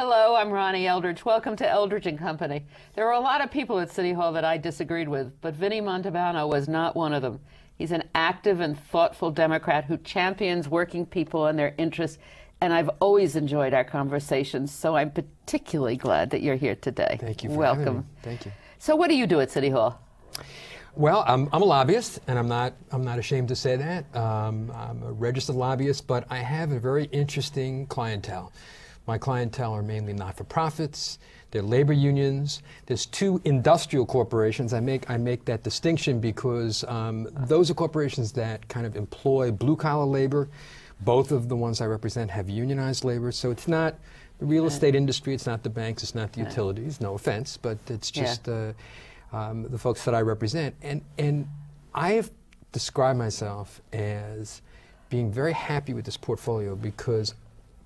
Hello, I'm Ronnie Eldridge. Welcome to Eldridge and Company. There were a lot of people at City Hall that I disagreed with, but Vinny Montalbano was not one of them. He's an active and thoughtful Democrat who champions working people and their interests, and I've always enjoyed our conversations, so I'm particularly glad that you're here today. Thank you for Welcome. having me. Thank you. So what do you do at City Hall? Well, I'm a lobbyist, and I'm not ashamed to say that. I'm a registered lobbyist, but I have a very interesting clientele. My clientele are mainly not-for-profits, they're labor unions. There's two industrial corporations. I make that distinction because those are corporations that kind of employ blue-collar labor. Both of the ones I represent have unionized labor, so it's not the real estate industry, it's not the banks, it's not the utilities, no offense, but it's just the folks that I represent. And I have described myself as being very happy with this portfolio because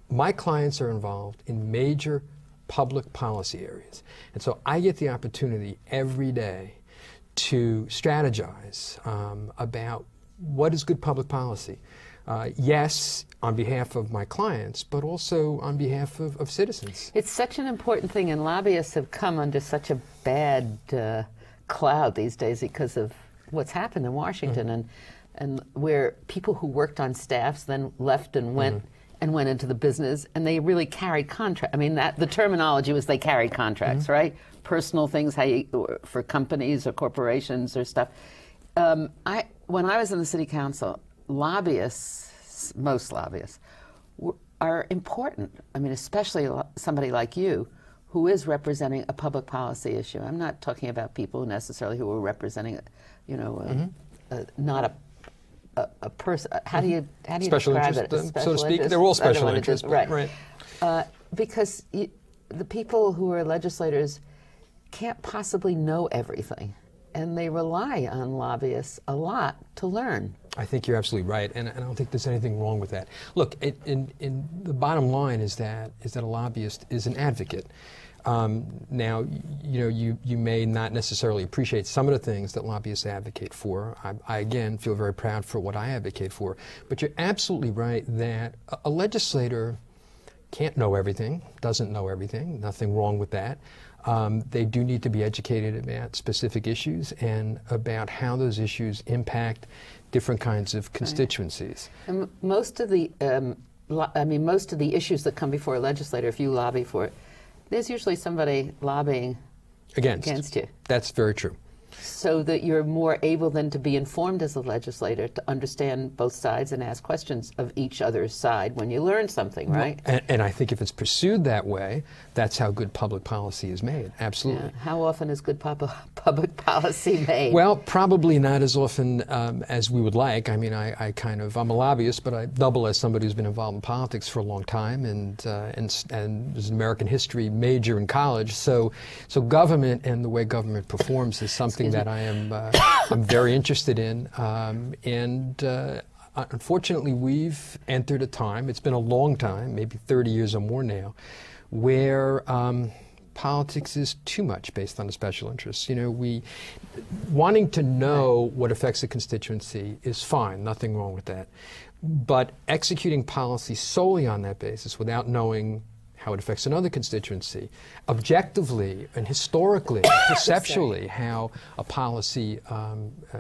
my clients are involved in major public policy areas. And so I get the opportunity every day to strategize about what is good public policy. Yes, on behalf of my clients, but also on behalf of citizens. It's such an important thing, and lobbyists have come under such a bad cloud these days because of what's happened in Washington, and where people who worked on staffs then left and went into the business, and they really carried contract. I mean, the terminology was they carried contracts, right? Personal things, for companies or corporations or stuff. When I was in the city council, lobbyists, most lobbyists, are important. I mean, especially somebody like you, who is representing a public policy issue. I'm not talking about people necessarily who are representing, not a person. How do you special describe interest, it? so to speak. They're all special interests, right? Because the people who are legislators can't possibly know everything, and they rely on lobbyists a lot to learn. I think you're absolutely right, and I don't think there's anything wrong with that. Look, in the bottom line is that a lobbyist is an advocate. Now, you may not necessarily appreciate some of the things that lobbyists advocate for. I again feel very proud for what I advocate for. But you're absolutely right that a legislator can't know everything, doesn't know everything. Nothing wrong with that. They do need to be educated about specific issues and about how those issues impact different kinds of constituencies. And most of the issues that come before a legislator, if you lobby for it, there's usually somebody lobbying against you. That's very true. So that you're more able then to be informed as a legislator, to understand both sides and ask questions of each other's side when you learn something, right? And I think if it's pursued that way, that's how good public policy is made, absolutely. Yeah. How often is good public policy made? Well, probably not as often as we would like. I mean, I'm a lobbyist, but I double as somebody who's been involved in politics for a long time and was an American history major in college. So government and the way government performs is something that I am I'm very interested in, unfortunately we've entered a time, it's been a long time, maybe 30 years or more now, where politics is too much based on the special interests. Wanting to know what affects a constituency is fine, nothing wrong with that, but executing policy solely on that basis without knowing how it affects another constituency, objectively and historically, perceptually, how a policy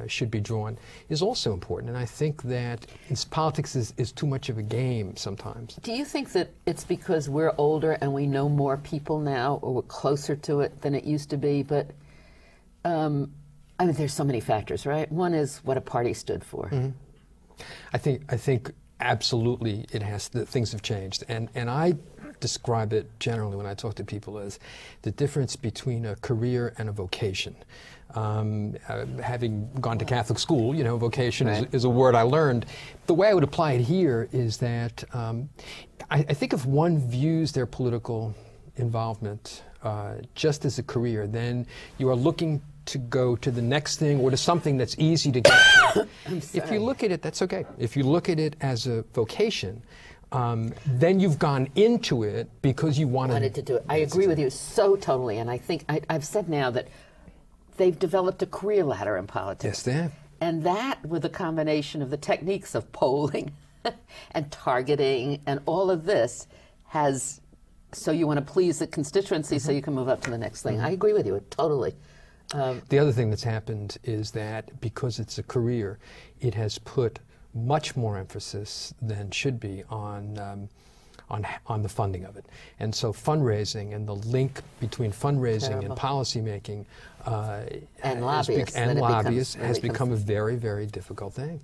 should be drawn is also important. And I think that politics is too much of a game sometimes. Do you think that it's because we're older and we know more people now, or we're closer to it than it used to be? But I mean, there's so many factors, right? One is what a party stood for. I think absolutely things have changed, and I describe it generally when I talk to people as the difference between a career and a vocation. Having gone to Catholic school, vocation is a word I learned. The way I would apply it here is that I think if one views their political involvement just as a career, then you are looking to go to the next thing or to something that's easy to get to. If you look at it, that's okay. If you look at it as a vocation, then you've gone into it because you wanted to do it. I agree with you so totally, and I think I've said now that they've developed a career ladder in politics. Yes, they have. And that, with a combination of the techniques of polling and targeting and all of this, has so you want to please the constituency so you can move up to the next thing. I agree with you, totally. The other thing that's happened is that because it's a career, it has put much more emphasis than should be on the funding of it. And so fundraising and the link between fundraising and policymaking and lobbyists, has become a very, very difficult thing.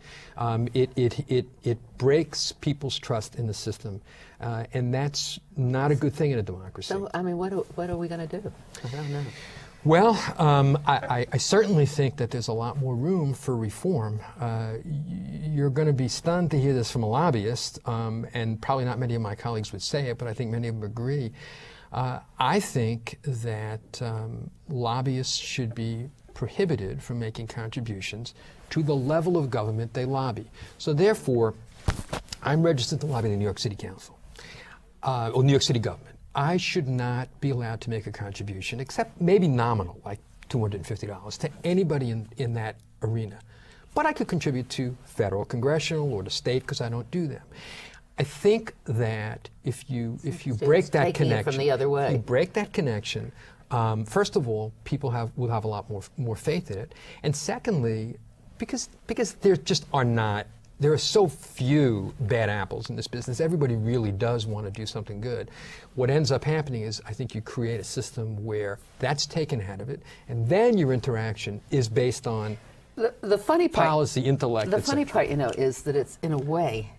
It breaks people's trust in the system, and that's not a good thing in a democracy. So, I mean, what are we going to do? I don't know. Well, I certainly think that there's a lot more room for reform. You're going to be stunned to hear this from a lobbyist, and probably not many of my colleagues would say it, but I think many of them agree. I think that lobbyists should be prohibited from making contributions to the level of government they lobby. So therefore, I'm registered to lobby the New York City Council, or New York City government. I should not be allowed to make a contribution, except maybe nominal, like $250, to anybody in that arena. But I could contribute to federal, congressional, or to state, because I don't do them. I think that if you break that connection, from the other way. If you break that connection, first of all, people will have a lot more faith in it, and secondly, because there just are not. There are so few bad apples in this business. Everybody really does want to do something good. What ends up happening is I think you create a system where that's taken out of it, and then your interaction is based on the funny part, policy, intellect, The funny part, is that it's, in a way,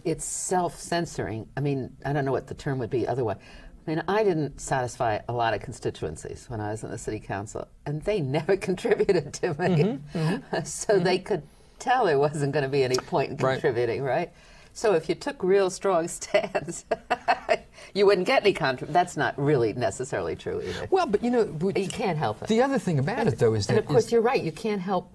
it's self-censoring. I mean, I don't know what the term would be otherwise. I mean, I didn't satisfy a lot of constituencies when I was in the city council, and they never contributed to me. So they could tell there wasn't going to be any point in contributing, right? So if you took real strong stands, you wouldn't get any That's not really necessarily true either. Well, but you can't help it. The other thing about it, though, is that, and of course, you're right. You can't help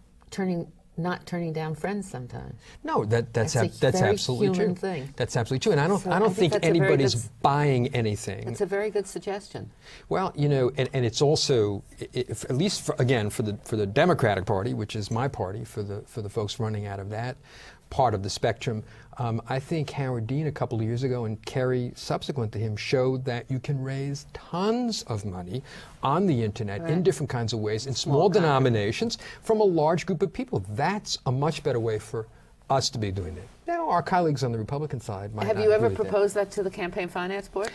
not turning down friends sometimes. No, that's very absolutely human true. thing. That's absolutely true, and I So don't think that's anybody's buying anything. It's a very good suggestion. Well, and it's also, at least for the Democratic Party, which is my party, for the folks running out of that part of the spectrum, I think Howard Dean a couple of years ago and Kerry subsequent to him showed that you can raise tons of money on the internet in different kinds of ways, in small denominations, from a large group of people. That's a much better way for us to be doing it. Now, our colleagues on the Republican side might not Have you ever agree with proposed that to the Campaign Finance Board?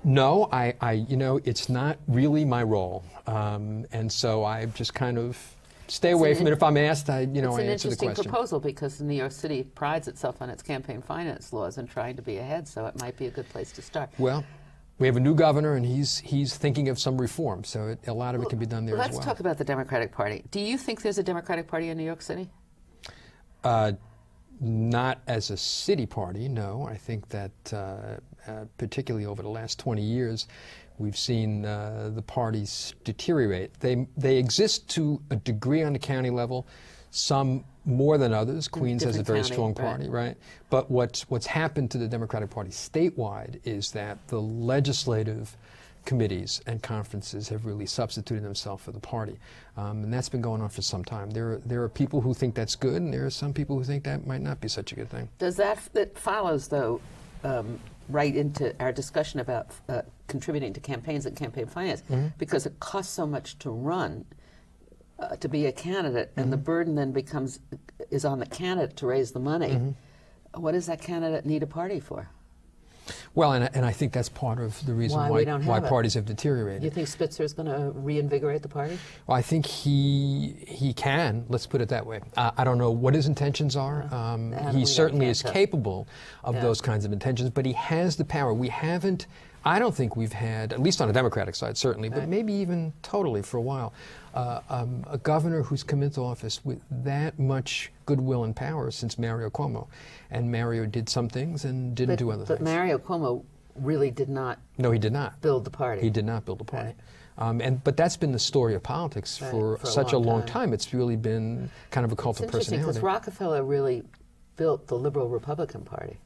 No, it's not really my role, and so I just kind of stay away from it. If I'm asked, I answer the question. It's an interesting proposal because New York City prides itself on its campaign finance laws and trying to be ahead, so it might be a good place to start. Well, we have a new governor, and he's thinking of some reform, so a lot of it can be done there as well. Let's talk about the Democratic Party. Do you think there's a Democratic Party in New York City? Not as a city party, no. I think that particularly over the last 20 years, we've seen the parties deteriorate. They exist to a degree on the county level, some more than others. Queens has a very strong party, right? But what's happened to the Democratic Party statewide is that the legislative committees and conferences have really substituted themselves for the party. And that's been going on for some time. There are people who think that's good, and there are some people who think that might not be such a good thing. It follows, though, right into our discussion about contributing to campaigns and campaign finance, because it costs so much to run, to be a candidate, and the burden then is on the candidate to raise the money. What does that candidate need a party for? Well, and I think that's part of the reason why parties have deteriorated. Do you think Spitzer is going to reinvigorate the party? Well, I think he can. Let's put it that way. I don't know what his intentions are. He certainly is capable of those kinds of intentions, but he has the power. I don't think we've had, at least on the Democratic side, certainly, but maybe even totally for a while, a governor who's come into office with that much goodwill and power since Mario Cuomo. And Mario did some things and didn't do other things. But Mario Cuomo really did not. No, he did not build the party. He did not build the party. But that's been the story of politics for such a long time. It's really been kind of a cult of personality. It's interesting because Rockefeller really built the liberal Republican Party.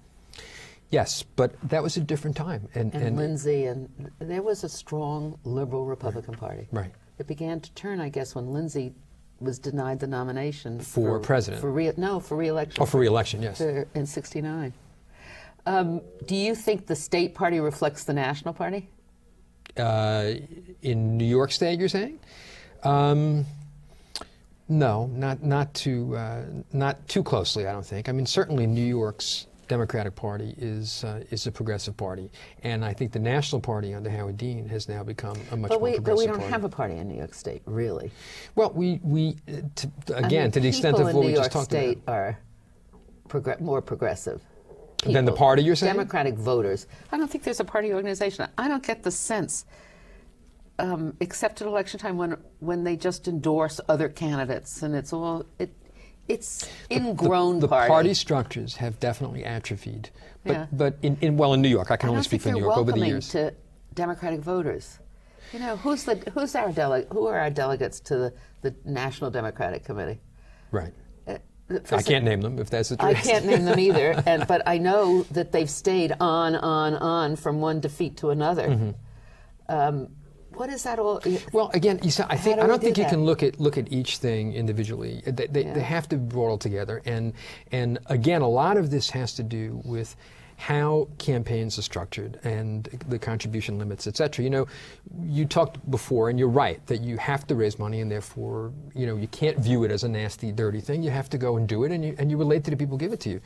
Yes, but that was a different time. And Lindsay, and there was a strong liberal Republican Party. Right. It began to turn, I guess, when Lindsay was denied the nomination for president. For re-election. Oh, for re-election, yes. In '69. Do you think the state party reflects the national party? In New York State, you're saying? No, not too closely, I don't think. I mean, certainly New York's Democratic Party is a progressive party, and I think the National Party under Howard Dean has now become a much more progressive party. But we don't have a party in New York State, really. Well, to the extent of what we just talked about. People in New York State are more progressive. Than the party, you're saying? Democratic voters. I don't think there's a party organization. I don't get the sense, except at election time when they just endorse other candidates, and it's all it's ingrown the party. Party structures have definitely atrophied. But in New York, I can only speak for New York over the years. To Democratic voters. You know, who are our delegates to the National Democratic Committee? Right. I can't name them if that's the truth. I can't name them either, but I know that they've stayed on from one defeat to another. Mm-hmm. What is that all? Well, again, I don't think you can look at each thing individually. They have to be brought all together, and again, a lot of this has to do with how campaigns are structured and the contribution limits, et cetera. You know, you talked before, and you're right, that you have to raise money, and therefore, you know, you can't view it as a nasty, dirty thing. You have to go and do it, and you relate to the people who give it to you.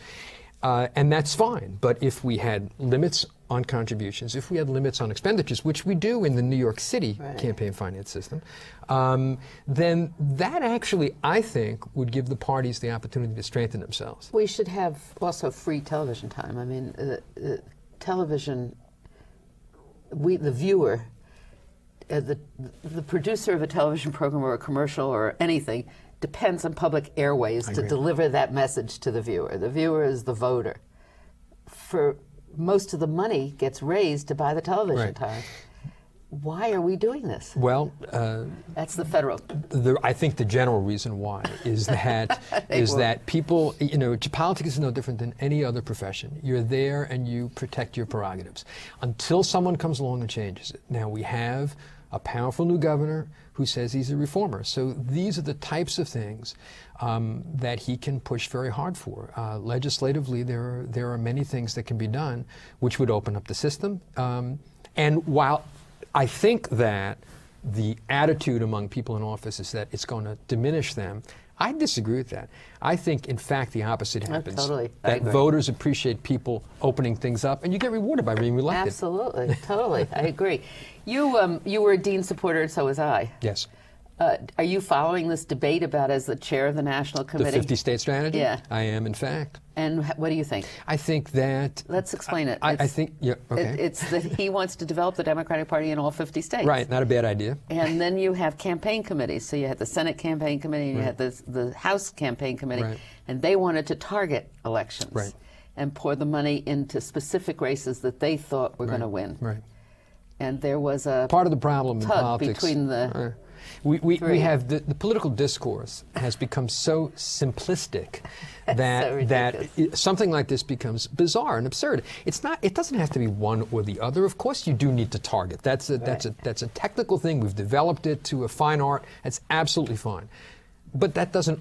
And that's fine. But if we had limits on contributions, if we had limits on expenditures, which we do in the New York City campaign finance system, then that actually, I think, would give the parties the opportunity to strengthen themselves. We should have also free television time. I mean, television, the viewer, the producer of a television program or a commercial or anything depends on public airways to deliver that message to the viewer. The viewer is the voter. For most of the money gets raised to buy the television time. Why are we doing this? Well, that's the federal. I think the general reason why is that people, you know, politics is no different than any other profession. You're there and you protect your prerogatives until someone comes along and changes it. Now we have a powerful new governor who says he's a reformer. So these are the types of things that he can push very hard for. Legislatively, there are many things that can be done which would open up the system. And while I think that the attitude among people in office is that it's going to diminish them, I disagree with that. I think, in fact, the opposite happens. Totally. That voters appreciate people opening things up, and you get rewarded by being elected. Absolutely. Totally. I agree. You were a Dean supporter, and so was I. Yes. Are you following this debate about as the chair of the National Committee? The 50-state strategy? Yeah. I am, in fact. And what do you think? I think that... Let's explain it. I think, okay. It's that he wants to develop the Democratic Party in all 50 states. Right, not a bad idea. And then you have campaign committees. So you had the Senate campaign committee, and you had the House campaign committee, and they wanted to target elections and pour the money into specific races that they thought were going to win. Right. And there was a part of the problem in politics between the... We have the political discourse has become so simplistic that something like this becomes bizarre and absurd. It's not. It doesn't have to be one or the other. Of course, you do need to target. That's a technical thing. We've developed it to a fine art. That's absolutely fine. But that doesn't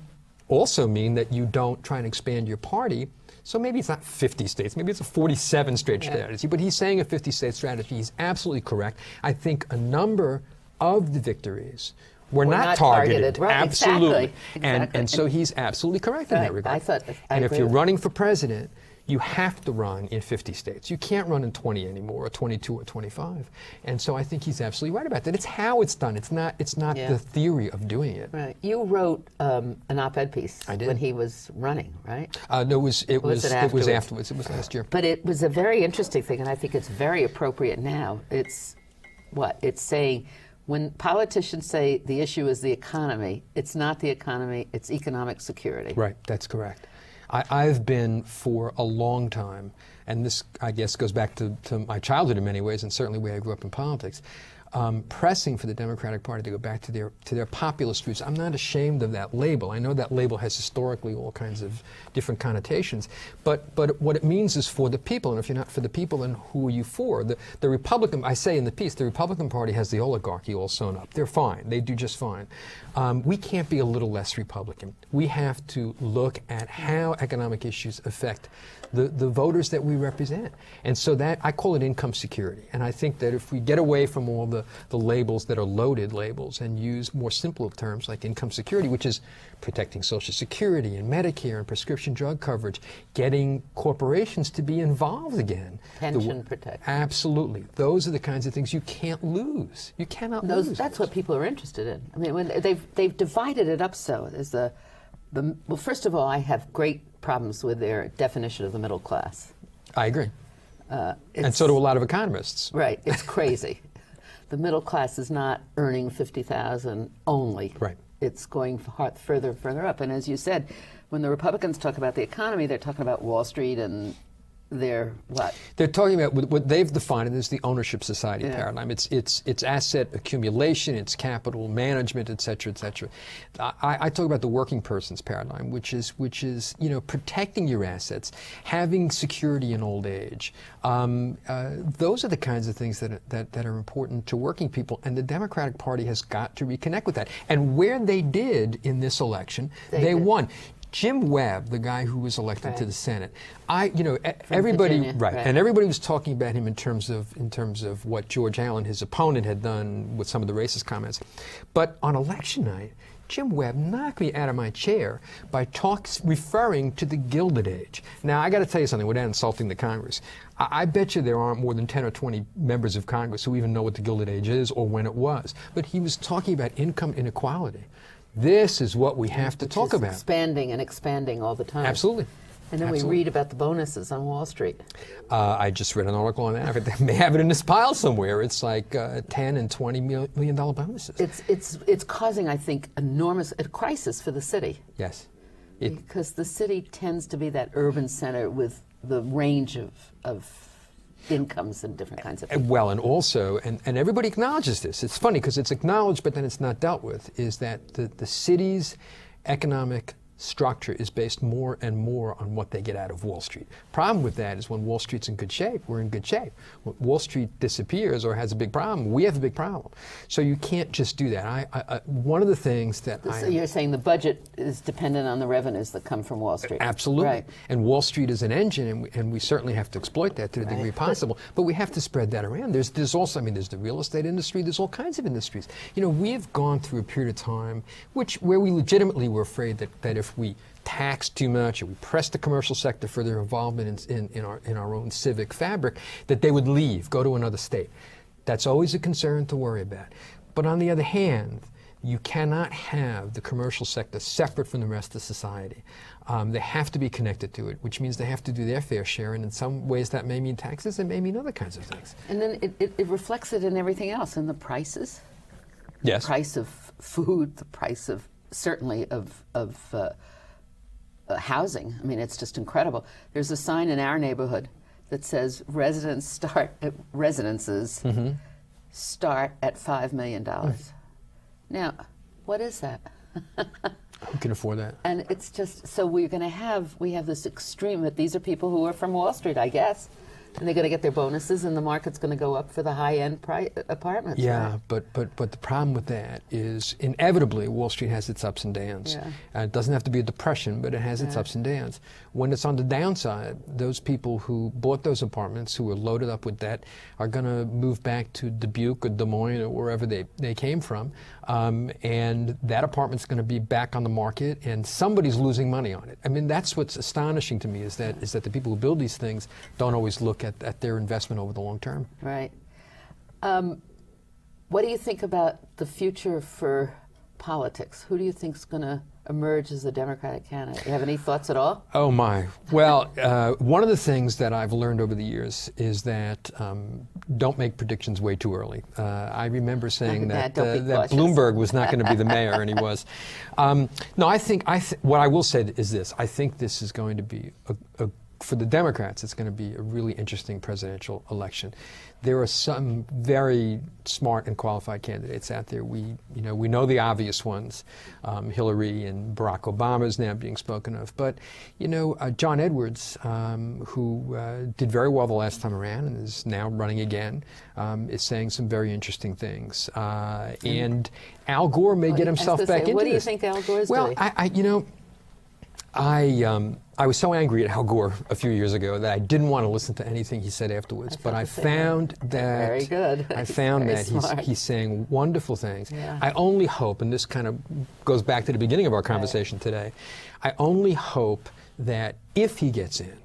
also mean that you don't try and expand your party. So maybe it's not 50 states, maybe it's a 47-state strategy, but he's saying a 50-state strategy. He's absolutely correct. I think a number of the victories were not targeted. Right, absolutely. Exactly. And so he's absolutely correct in that regard. I if you're running for president, you have to run in 50 states. You can't run in 20 anymore, or 22 or 25. And so I think he's absolutely right about that. It's how it's done. It's not the theory of doing it. Right. You wrote an op-ed piece I did. When he was running, right? No, it was afterwards. It was last year. But it was a very interesting thing, and I think it's very appropriate now. It's saying when politicians say the issue is the economy, it's not the economy, it's economic security. Right, that's correct. I've been for a long time, and this, I guess, goes back to my childhood in many ways, and certainly the way I grew up in politics. pressing for the Democratic Party to go back to their populist roots. I'm not ashamed of that label. I know that label has historically all kinds of different connotations, but what it means is for the people, and if you're not for the people, then who are you for? The Republican, I say in the piece, the Republican Party has the oligarchy all sewn up. They're fine. They do just fine. We can't be a little less Republican. We have to look at how economic issues affect the voters that we represent. And so that, I call it income security. And I think that if we get away from all the labels that are loaded labels and use more simple terms like income security, which is protecting Social Security and Medicare and prescription drug coverage, getting corporations to be involved again. Pension protection. Absolutely. Those are the kinds of things you can't lose. You cannot lose. That's what people are interested in. I mean, when they've divided it up so. There's well, first of all, I have great problems with their definition of the middle class. I agree. And so do a lot of economists. Right. It's crazy. The middle class is not earning $50,000 only. Right. It's going further and further up. And as you said, when the Republicans talk about the economy, they're talking about Wall Street and their what? They're talking about what they've defined as the ownership society paradigm. It's asset accumulation, it's capital management, et cetera, et cetera. I talk about the working person's paradigm, which is protecting your assets, having security in old age. Those are the kinds of things that are important to working people, and the Democratic Party has got to reconnect with that. And where they did in this election, they won. Jim Webb, the guy who was elected to the Senate, everybody, Virginia, and everybody was talking about him in terms of what George Allen, his opponent, had done with some of the racist comments. But on election night, Jim Webb knocked me out of my chair by referring to the Gilded Age. Now, I got to tell you something without insulting the Congress. I bet you there aren't more than 10 or 20 members of Congress who even know what the Gilded Age is or when it was. But he was talking about income inequality. This is what we have to talk about. Expanding and expanding all the time. Absolutely. And then we read about the bonuses on Wall Street. I just read an article on that. They may have it in this pile somewhere. It's like $10 and $20 million bonuses. It's causing, I think, a crisis for the city. Yes. Because the city tends to be that urban center with the range of incomes and different kinds of people. Well, and also, and everybody acknowledges this. It's funny because it's acknowledged, but then it's not dealt with, is that the city's economic structure is based more and more on what they get out of Wall Street. Problem with that is when Wall Street's in good shape, we're in good shape. When Wall Street disappears or has a big problem, we have a big problem. So you can't just do that. One of the things that So you're saying the budget is dependent on the revenues that come from Wall Street. Absolutely. Right. And Wall Street is an engine, and we certainly have to exploit that to the degree possible. But we have to spread that around. There's also, there's the real estate industry, there's all kinds of industries. We have gone through a period of time where we legitimately were afraid that if we tax too much or we press the commercial sector for their involvement in our own civic fabric, that they would leave, go to another state. That's always a concern to worry about. But on the other hand, you cannot have the commercial sector separate from the rest of society. They have to be connected to it, which means they have to do their fair share, and in some ways that may mean taxes and may mean other kinds of things. And then it reflects it in everything else, in the prices. Yes. The price of food, the price of, certainly, of housing. It's just incredible. There's a sign in our neighborhood that says residences start at $5 million. Now, what is that? Who can afford that? And it's just, so we have this extreme, that these are people who are from Wall Street, I guess, and they're going to get their bonuses, and the market's going to go up for the high-end apartments. Yeah, right? but the problem with that is inevitably Wall Street has its ups and downs. Yeah. It doesn't have to be a depression, but it has its ups and downs. When it's on the downside, those people who bought those apartments, who were loaded up with debt, are going to move back to Dubuque or Des Moines or wherever they came from, and that apartment's going to be back on the market, and somebody's losing money on it. That's what's astonishing to me, is that the people who build these things don't always look at their investment over the long term. Right. What do you think about the future for politics? Who do you think is going to emerge as a Democratic candidate? Do you have any thoughts at all? Oh my. Well, one of the things that I've learned over the years is that don't make predictions way too early. I remember saying that Bloomberg was not going to be the mayor, and he was. No, I think what I will say is this. I think this is going to be a for the Democrats, it's going to be a really interesting presidential election. There are some very smart and qualified candidates out there. We know the obvious ones. Hillary and Barack Obama is now being spoken of. But, John Edwards, who did very well the last time around and is now running again, is saying some very interesting things. And Al Gore may get himself back into this. What do you think Al Gore's doing? I was so angry at Al Gore a few years ago that I didn't want to listen to anything he said afterwards. But I found that very good. I found that he's saying wonderful things. Yeah. I only hope, and this kind of goes back to the beginning of our conversation today, I only hope that if he gets in,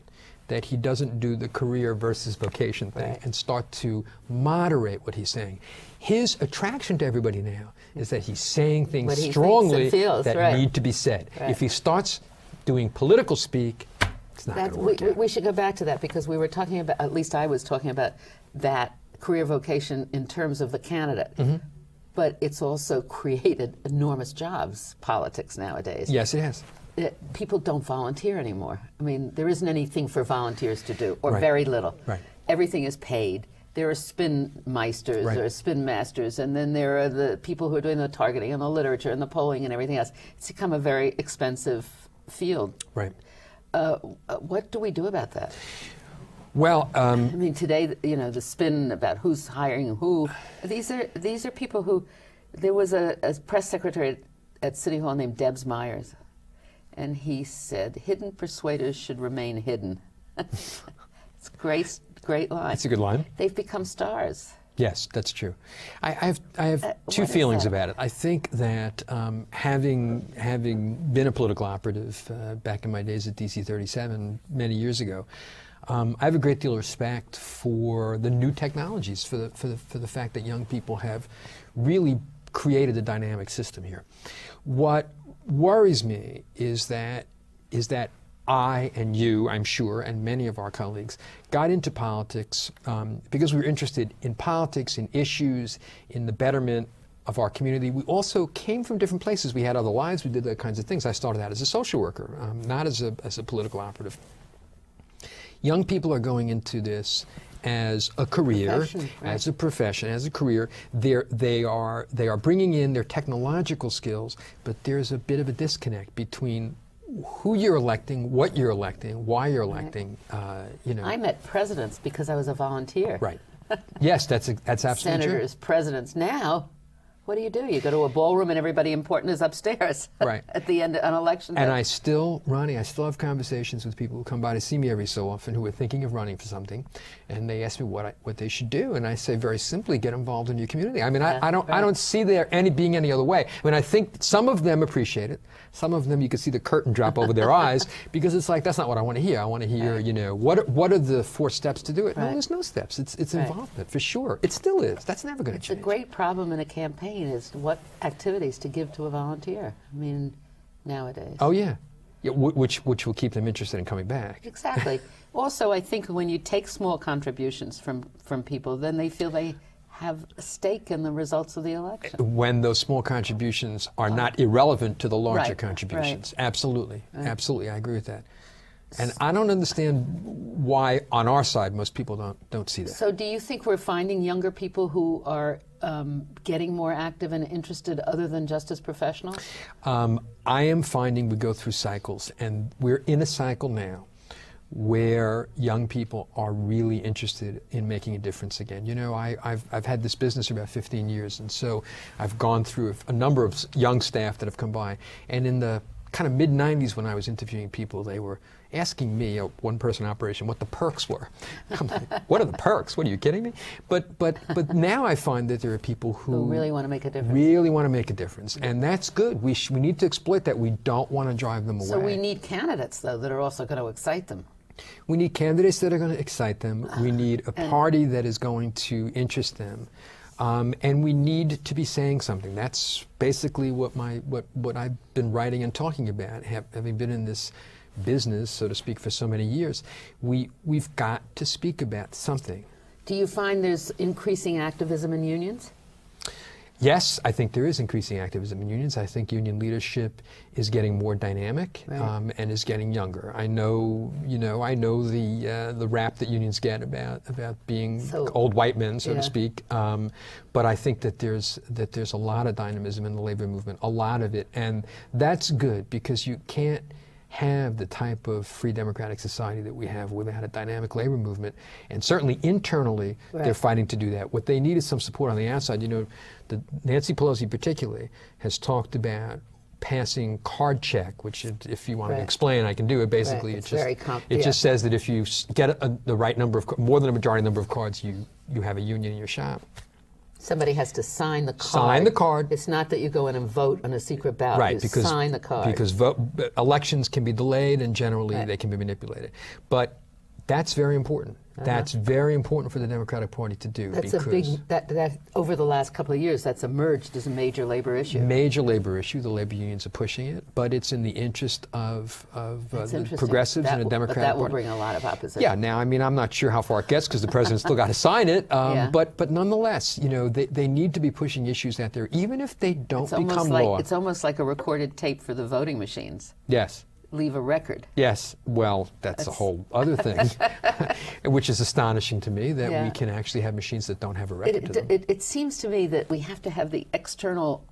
that he doesn't do the career versus vocation thing and start to moderate what he's saying. His attraction to everybody now is that he's saying things strongly that need to be said. If he starts doing political speak, it's not going to work out. We should go back to that, because we were talking about, at least I was talking about, that career vocation in terms of the candidate. Mm-hmm. But it's also created enormous jobs, politics nowadays. Yes, it has. People don't volunteer anymore. I mean, there isn't anything for volunteers to do, or very little. Right. Everything is paid. There are spin meisters or spin masters, and then there are the people who are doing the targeting and the literature and the polling and everything else. It's become a very expensive field. Right. What do we do about that? Well, I mean, today, the spin about who's hiring who. These are people who. There was a press secretary at City Hall named Debs Myers, and he said, "Hidden persuaders should remain hidden." It's a great line. It's a good line. They've become stars. Yes, that's true. I have two feelings about it. I think that having been a political operative back in my days at DC 37 many years ago, I have a great deal of respect for the new technologies, for the fact that young people have really created a dynamic system here. What worries me is that I and you, I'm sure, and many of our colleagues got into politics because we were interested in politics, in issues, in the betterment of our community. We also came from different places. We had other lives. We did other kinds of things. I started out as a social worker, not as a political operative. Young people are going into this as a career, as a profession, as a career. They are bringing in their technological skills, but there's a bit of a disconnect between who you're electing, what you're electing, why you're electing. I met presidents because I was a volunteer. Right. Yes, that's absolutely Senators, presidents. Now, what do? You go to a ballroom and everybody important is upstairs. Right. At the end on election day. And Ronnie, I still have conversations with people who come by to see me every so often who are thinking of running for something, and they ask me what they should do, and I say very simply, get involved in your community. I mean, I don't see there being any other way. I mean, I think some of them appreciate it. Some of them you can see the curtain drop over their eyes because it's like, that's not what I want to hear. I want to hear, what are the 4 steps to do it? No, there's no steps. It's involvement for sure. It still is. That's never going to change. It's a great problem in a campaign is what activities to give to a volunteer. I mean, nowadays. Oh yeah, which will keep them interested in coming back. Exactly. Also, I think when you take small contributions from people, then they feel they have a stake in the results of the election. When those small contributions are not irrelevant to the larger contributions. Right. Absolutely. Right. Absolutely, I agree with that. And I don't understand why, on our side, most people don't see that. So do you think we're finding younger people who are getting more active and interested other than just as professionals? I am finding we go through cycles, and we're in a cycle now where young people are really interested in making a difference again. I've had this business for about 15 years, and so I've gone through a number of young staff that have come by. And in the kind of mid-90s when I was interviewing people, they were asking me, a one-person operation, what the perks were. I'm like, what are the perks? What, are you kidding me? But now I find that there are people who really want to make a difference. Really want to make a difference, and that's good. We need to exploit that. We don't want to drive them away. So we need candidates, though, that are also going to excite them. We need candidates that are going to excite them. We need a party that is going to interest them. And we need to be saying something. That's basically what I've been writing and talking about, having been in this business, so to speak, for so many years. We've got to speak about something. Do you find there's increasing activism in unions? Yes, I think there is increasing activism in unions. I think union leadership is getting more dynamic, Right. and is getting younger. I know, I know the rap that unions get about being old white men, so to speak. But I think that there's a lot of dynamism in the labor movement, a lot of it, and that's good because you can't have the type of free democratic society that we have without a dynamic labor movement. And certainly internally, they're fighting to do that. What they need is some support on the outside. Nancy Pelosi particularly has talked about passing card check, which if you want to explain, I can do it. Basically, it just says that if you get the right number of, more than a majority number of cards, you have a union in your shop. Somebody has to sign the card. Sign the card. It's not that you go in and vote on a secret ballot. Right, you sign the card. Because elections can be delayed and generally they can be manipulated. But that's very important. That's very important for the Democratic Party to do. That's a big, that over the last couple of years, that's emerged as a major labor issue. Major labor issue. The labor unions are pushing it, but it's in the interest of the progressives and the Democratic Party. But that will bring a lot of opposition. Yeah, now, I mean, I'm not sure how far it gets because the president's still got to sign it, but nonetheless, they need to be pushing issues out there, even if they don't become law. It's almost like a recorded tape for the voting machines. Yes. Leave a record. Yes, well, that's a whole other thing, which is astonishing to me that we can actually have machines that don't have a record to them. It seems to me that we have to have the external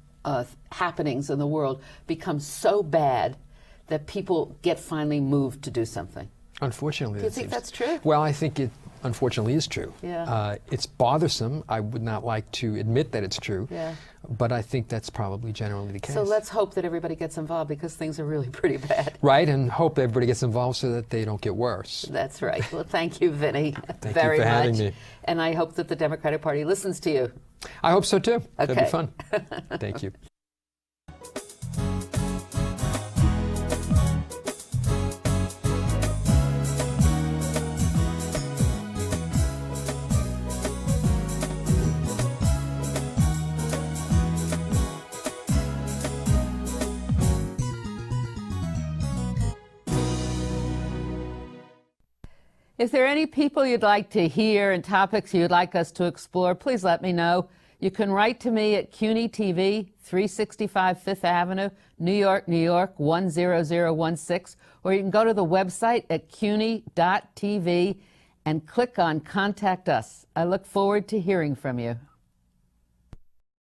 happenings in the world become so bad that people get finally moved to do something. Unfortunately, do you think that's true? Well, I think it unfortunately is true. Yeah. It's bothersome. I would not like to admit that it's true. Yeah. But I think that's probably generally the case. So let's hope that everybody gets involved because things are really pretty bad. Right, and hope everybody gets involved so that they don't get worse. That's right. Well, thank you, Vinny, Thank very you for much. having me. And I hope that the Democratic Party listens to you. I hope so too. That'd be Okay. fun. Thank you. If there are any people you'd like to hear and topics you'd like us to explore, please let me know. You can write to me at CUNY TV, 365 Fifth Avenue, New York, New York, 10016, or you can go to the website at cuny.tv and click on Contact Us. I look forward to hearing from you.